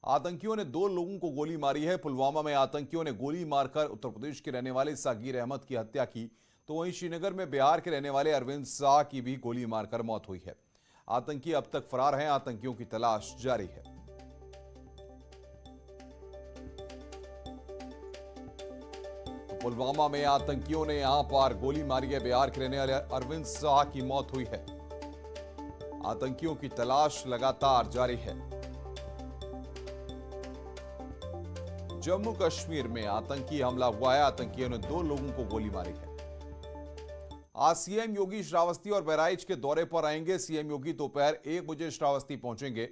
आतंकियों ने 2 लोगों को गोली मारी है। पुलवामा में आतंकियों ने गोली मारकर उत्तर प्रदेश के रहने वाले सागिर अहमद की हत्या की, तो वहीं श्रीनगर में बिहार के रहने वाले अरविंद शाह की भी गोली मारकर मौत हुई है। आतंकी अब तक फरार हैं। आतंकियों की तलाश जारी है। तो पुलवामा में आतंकियों ने यहां पर गोली मारी है। बिहार के रहने वाले अरविंद शाह की मौत हुई है। आतंकियों की तलाश लगातार जारी है। जम्मू कश्मीर में आतंकी हमला हुआ है। आतंकियों ने 2 लोगों को गोली मारी है। आज सीएम योगी श्रावस्ती और बहराइच के दौरे पर आएंगे। सीएम योगी दोपहर 1 बजे श्रावस्ती पहुंचेंगे।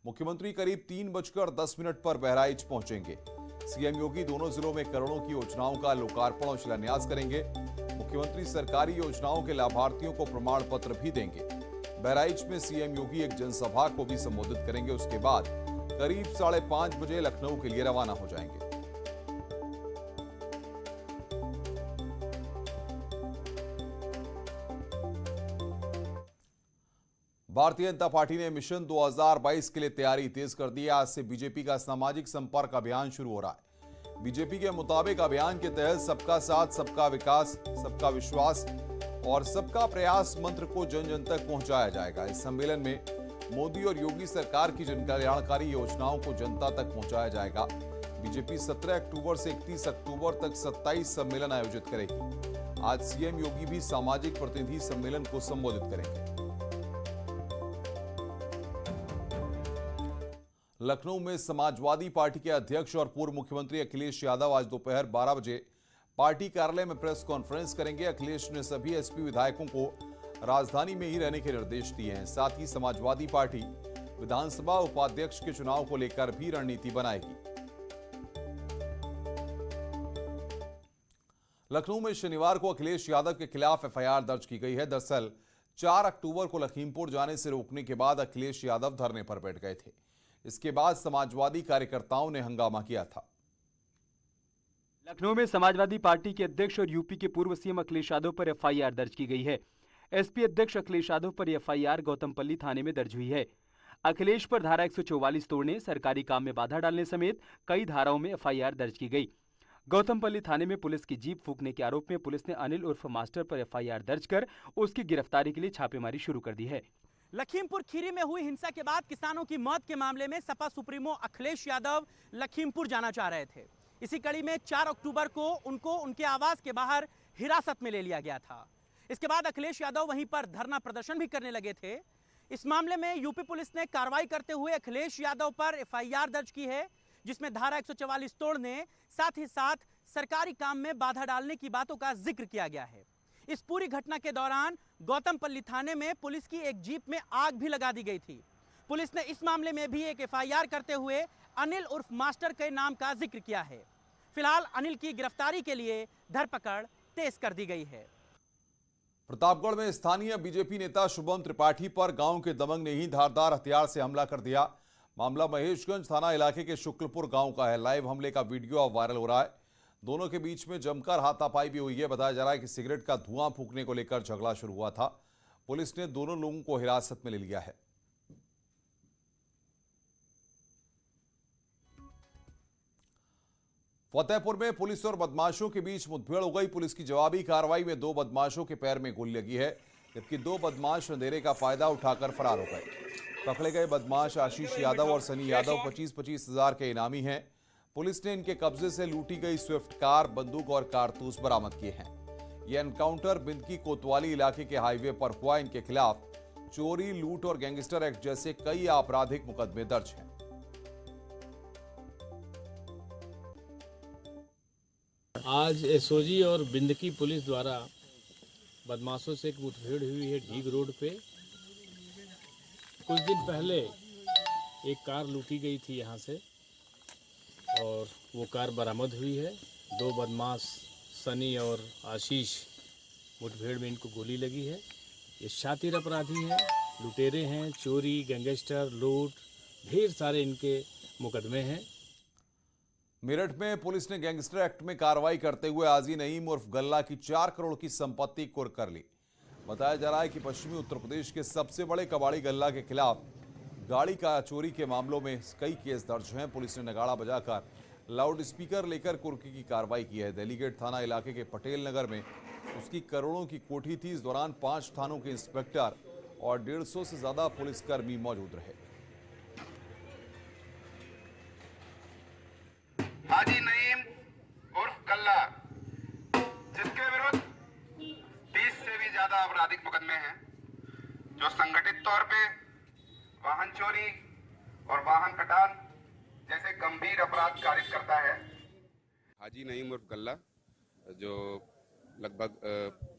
मुख्यमंत्री करीब 3:10 पर बहराइच पहुंचेंगे। सीएम योगी दोनों जिलों में करोड़ों की योजनाओं का लोकार्पण और शिलान्यास करेंगे। मुख्यमंत्री सरकारी योजनाओं के लाभार्थियों को प्रमाण पत्र भी देंगे। बहराइच में सीएम योगी एक जनसभा को भी संबोधित करेंगे। उसके बाद करीब 5:30 बजे लखनऊ के लिए रवाना हो जाएंगे। भारतीय जनता पार्टी ने मिशन 2022 के लिए तैयारी तेज कर दी है। आज से बीजेपी का सामाजिक संपर्क अभियान शुरू हो रहा है। बीजेपी के मुताबिक अभियान के तहत सबका साथ, सबका विकास, सबका विश्वास और सबका प्रयास मंत्र को जन जन तक पहुंचाया जाएगा। इस सम्मेलन में मोदी और योगी सरकार की जनकल्याणकारी योजनाओं को जनता तक पहुंचाया जाएगा। बीजेपी 17 अक्टूबर से 31 अक्टूबर तक 27 सम्मेलन आयोजित करेगी। आज सीएम योगी भी सामाजिक प्रतिनिधि सम्मेलन को संबोधित करेंगे। लखनऊ में समाजवादी पार्टी के अध्यक्ष और पूर्व मुख्यमंत्री अखिलेश यादव आज दोपहर 12 बजे पार्टी कार्यालय में प्रेस कॉन्फ्रेंस करेंगे। अखिलेश ने सभी एसपी विधायकों को राजधानी में ही रहने के निर्देश दिए हैं। साथ ही समाजवादी पार्टी विधानसभा उपाध्यक्ष के चुनाव को लेकर भी रणनीति बनाएगी। लखनऊ में शनिवार को अखिलेश यादव के खिलाफ एफआईआर दर्ज की गई है। दरअसल 4 अक्टूबर को लखीमपुर जाने से रोकने के बाद अखिलेश यादव धरने पर बैठ गए थे। इसके बाद समाजवादी कार्यकर्ताओं ने हंगामा किया था। लखनऊ में समाजवादी पार्टी के अध्यक्ष और यूपी के पूर्व सीएम अखिलेश यादव पर एफआईआर दर्ज की गई है। एसपी अध्यक्ष अखिलेश यादव पर एफआईआर गौतमपल्ली थाने में दर्ज हुई है। अखिलेश पर धारा 144 तोड़ने, सरकारी काम में बाधा डालने समेत कई धाराओं में एफआईआर दर्ज की गई। गौतमपल्ली थाने में पुलिस की जीप फूंकने के आरोप में पुलिस ने अनिल उर्फ मास्टर पर एफआईआर दर्ज कर उसकी गिरफ्तारी के लिए छापेमारी शुरू कर दी है। लखीमपुर खीरी में हुई हिंसा के बाद किसानों की मौत के मामले में सपा सुप्रीमो अखिलेश यादव लखीमपुर जाना चाह रहे थे। इसी कड़ी में 4 अक्टूबर को उनको उनके आवास के बाहर हिरासत में ले लिया गया था। इसके बाद अखिलेश यादव वहीं पर धरना प्रदर्शन भी करने लगे थे। इस मामले में यूपी पुलिस ने कार्रवाई करते हुए अखिलेश यादव पर एफआईआर दर्ज की है, जिसमें धारा 144 तोड़ने, साथ ही साथ सरकारी काम में बाधा डालने की बातों का जिक्र किया गया है। इस पूरी घटना के दौरान गौतमपल्ली थाने में पुलिस की एक जीप में आग भी लगा दी गई थी। पुलिस ने इस मामले में भी एक एफआईआर करते हुए अनिल उर्फ मास्टर के नाम का जिक्र किया है। फिलहाल अनिल की गिरफ्तारी के लिए धरपकड़ तेज कर दी गई है। प्रतापगढ़ में स्थानीय बीजेपी नेता शुभम त्रिपाठी पर गांव के दबंग ने ही धारदार हथियार से हमला कर दिया। मामला महेशगंज थाना इलाके के शुक्लपुर गांव का है। लाइव हमले का वीडियो अब वायरल हो रहा है। दोनों के बीच में जमकर हाथापाई भी हुई है। बताया जा रहा है कि सिगरेट का धुआं फूंकने को लेकर झगड़ा शुरू हुआ था। पुलिस ने दोनों लोगों को हिरासत में ले लिया है। फतेहपुर में पुलिस और बदमाशों के बीच मुठभेड़ हो गई। पुलिस की जवाबी कार्रवाई में 2 बदमाशों के पैर में गोली लगी है, जबकि 2 बदमाश अंधेरे का फायदा उठाकर फरार हो गए। पकड़े गए बदमाश आशीष यादव और सनी यादव 25-25 हजार के इनामी हैं। पुलिस ने इनके कब्जे से लूटी गई स्विफ्ट कार, बंदूक और कारतूस बरामद किए हैं। यह एनकाउंटर बिंदकी कोतवाली इलाके के हाईवे पर हुआ। इनके खिलाफ चोरी, लूट और गैंगस्टर एक्ट जैसे कई आपराधिक मुकदमे दर्ज हैं। आज एसओजी और बिंदकी पुलिस द्वारा बदमाशों से एक मुठभेड़ हुई है ढीग रोड पे। कुछ दिन पहले एक कार लूटी गई थी यहाँ से और वो कार बरामद हुई है। 2 बदमाश सनी और आशीष मुठभेड़ में इनको गोली लगी है। ये शातिर अपराधी हैं, लुटेरे हैं, चोरी, गैंगस्टर, लूट, ढेर सारे इनके मुकदमे हैं। मेरठ में पुलिस ने गैंगस्टर एक्ट में कार्रवाई करते हुए आजी नईम उर्फ गल्ला की 4 करोड़ की संपत्ति कुर्क कर ली। बताया जा रहा है कि पश्चिमी उत्तर प्रदेश के सबसे बड़े कबाड़ी गल्ला के खिलाफ गाड़ी का चोरी के मामलों में कई केस दर्ज हैं। पुलिस ने नगाड़ा बजाकर लाउड स्पीकर लेकर कुर्की की कार्रवाई की है। देलीगेट थाना इलाके के पटेल नगर में उसकी करोड़ों की कोठी थी। इस दौरान 5 थानों के इंस्पेक्टर और 150 से ज्यादा पुलिसकर्मी मौजूद रहे। हाजी नईम उर्फ गल्ला, जिसके विरुद्ध 30 से भी ज्यादा आपराधिक मुकदमे हैं, जो संगठित तौर पे वाहन चोरी और वाहन कटान जैसे गंभीर अपराध कारित करता है। हाजी नईम उर्फ गल्ला, जो लगभग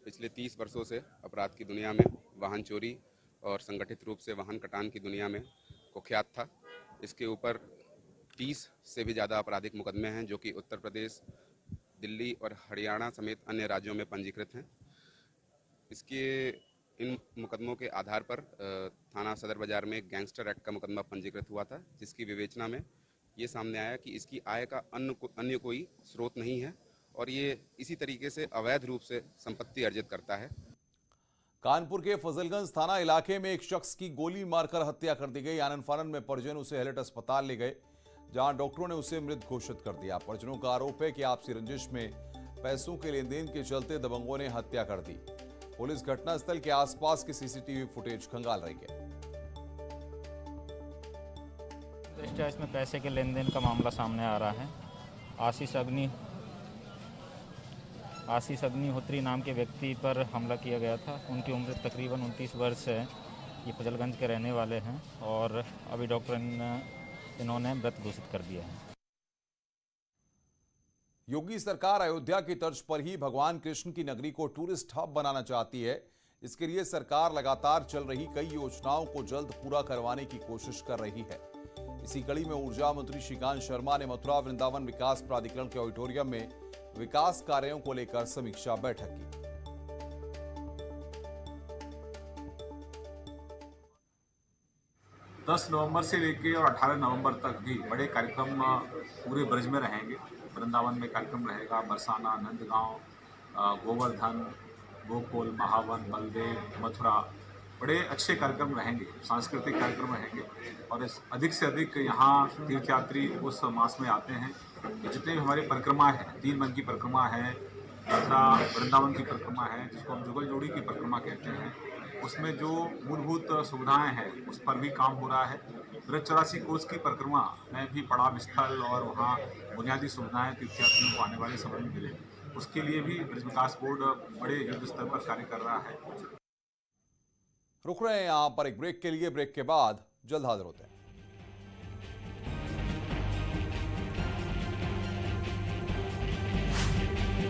पिछले 30 वर्षों से अपराध की दुनिया में वाहन चोरी और संगठित रूप से वाहन कटान की दुनिया में कुख्यात था। इसके ऊपर 30 से भी ज़्यादा आपराधिक मुकदमे हैं, जो कि उत्तर प्रदेश, दिल्ली और हरियाणा समेत अन्य राज्यों में पंजीकृत हैं। इसके इन मुकदमों के आधार पर थाना सदर बाजार में गैंगस्टर एक्ट का मुकदमा पंजीकृत हुआ था, जिसकी विवेचना में ये सामने आया कि इसकी आय का अन्य कोई स्रोत नहीं है और ये इसी तरीके से अवैध रूप से संपत्ति अर्जित करता है। कानपुर के फजलगंज थाना इलाके में एक शख्स की गोली मारकर हत्या कर दी गई। आनंद फानन में परिजन उसे हैलेट अस्पताल ले गए, जहां डॉक्टरों ने उसे मृत घोषित कर दिया। परिजनों का आरोप है कि आपसी रंजिश में पैसों के लेन देन के चलते दबंगों ने हत्या कर दी। पुलिस घटनास्थल के आसपास की सीसीटीवी फुटेज खंगाल रही है। इसमें पैसे के लेन देन का मामला सामने आ रहा है। आशीष अग्निहोत्री नाम के व्यक्ति पर हमला किया गया था। उनकी उम्र तकरीबन 29 वर्ष है। ये फजलगंज के रहने वाले हैं और अभी डॉक्टर इन्होंने मृत घोषित कर दिया है। योगी सरकार अयोध्या की तर्ज पर ही भगवान कृष्ण की नगरी को टूरिस्ट हब बनाना चाहती है। इसके लिए सरकार लगातार चल रही कई योजनाओं को जल्द पूरा करवाने की कोशिश कर रही है। इसी कड़ी में ऊर्जा मंत्री श्रीकांत शर्मा ने मथुरा वृंदावन विकास प्राधिकरण के ऑडिटोरियम में विकास कार्यों को लेकर समीक्षा बैठक की। 10 नवंबर से लेकर और 18 नवंबर तक भी बड़े कार्यक्रम पूरे ब्रज में रहेंगे। वृंदावन में कार्यक्रम रहेगा, बरसाना, नंदगांव, गोवर्धन, गोकुल, महावन, बलदेव, मथुरा, बड़े अच्छे कार्यक्रम रहेंगे, सांस्कृतिक कार्यक्रम रहेंगे। और अधिक से अधिक यहाँ तीर्थयात्री उस मास में आते हैं। जितने भी हमारी परिक्रमा है, 3 मन की परिक्रमा है, मथुरा वृंदावन की परिक्रमा है, जिसको हम जुगल जोड़ी की परिक्रमा कहते हैं, उसमें जो मूलभूत सुविधाएं हैं उस पर भी काम हो रहा है। ब्रज 84 कोस की परिक्रमा में भी पड़ाव स्थल और वहाँ बुनियादी सुविधाएं तीर्थयात्रियों को आने वाले समय में मिले, उसके लिए भी ब्रज विकास बोर्ड बड़े युद्ध स्तर पर कार्य कर रहा है। रुक रहे हैं यहाँ पर एक ब्रेक के लिए। ब्रेक के बाद जल्द हाजिर होते हैं।